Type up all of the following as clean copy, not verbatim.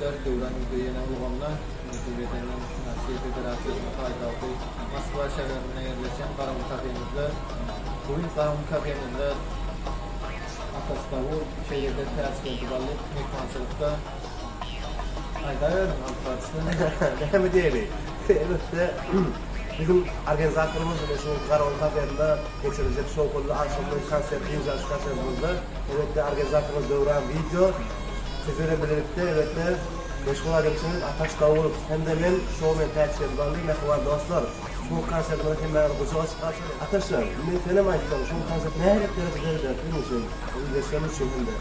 arkadaşlar, Devran Ülke'ye uyg'onlar Cumhuriyeti'nin Nasir Federasyonu Haydatı Moskva şehrine yerleşen Karamun kafemizde bugün Karamun kafemizde Atastavur şehirde ters ediballik mekmansılıkta Aydayorum Alparslan. Ne mi diyelim? Elbette bizim organizatörümüz şu Karamun kafemizde geçirecek şovkullu akşamlı konser, imza konserimizde elbette organizatörümüz Devran video sizlerle birlikte elbette meşgul edilmişsiniz. Ataş Davul hem de men şovmen tercih ediballi mehvan dostlar. Şu konsertime hemen kucağa çıkartın. Ataşlar, men senem aytsam şu konsert ne derecede benim için, izleyeceğim için hem de.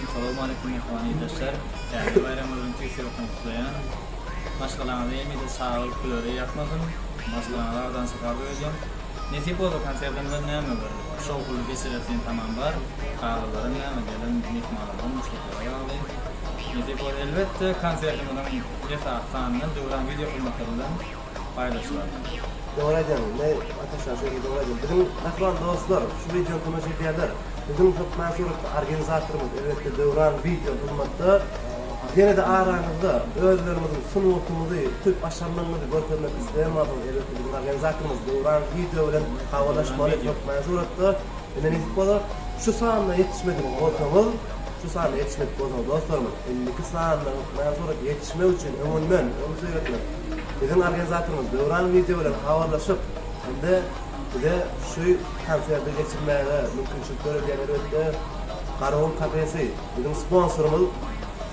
Assalomu alaykum mehmon do'stlar. Bayramimizni tekshirib kutlayan. Mashqalarni yemida sog'lik kulori yaqmasin. Mashqalardan safar bo'lgan. Nasib bo'ldi konsertimizda nima bir shou qilib geçiradigan tamam var. Qahralarım nima dedim mehmonlardan mushtaqilar oldi. Nasib bo'ldi albatta konsertimizdan yasaqsandan Devran video xizmatlaridan paylaşıladi. Doğrudan, ne ataşlar şöyle doğrudan. Bizim mehmon dostlar, şu video tomosha edenler, bizim çok mas'ul organizatörümüz elbette Devran video xizmatda yine de aranızda özlerimizin sunumumuzu, Türk başarılarımızı görmek isteyen adam elbette bizim organizatörümüz Devran video bilen havalaşmalı çok mas'ul etti. Yani bu şu sahne yetişmedim ortamız, şu sahne yetişmedik ortamız dostlarımız. 52 sahne mas'ul yetişme için ömürmen, onu söyledim. Bizim organizatörümüz Devran video bilen havalaşıp hem de şu konserde geçirmeye mümkünçülükleri elbette Karamun Kafesi bizim sponsorumuz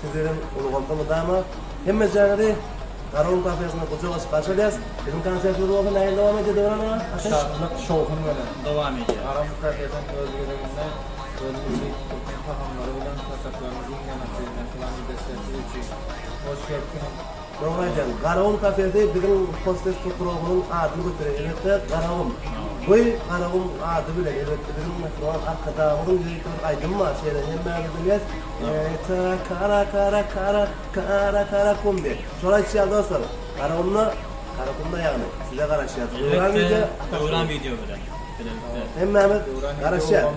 sizlerin ulug'onda ama hemme janri Karamun Kafesi'ne kucağa karşılayız. Bizim konsertimiz olsun neyle devam ediyor Devran ama? Şarkılık şovun böyle. Devam ediyor. Karamun Kafesi'nin özgürlüğünde özgürlük Türkmen tahamları bilen kasaplarımızın yanaklarına kılan destekleri için hoş geldin. Doğrudan Karamun Kafesi bizim hostes programının adını götürüyor. Elbette Karamun. Bu Karamun adı bile elbette bizim mehman arkadaşımızın direktör Aydın var. Şeyden hemen biliriz. Kara kumdi. Sonra içeceğiz dostlar. Karakumda yani. Size karışacağız. Devran video bilen. Hemen karışacağız.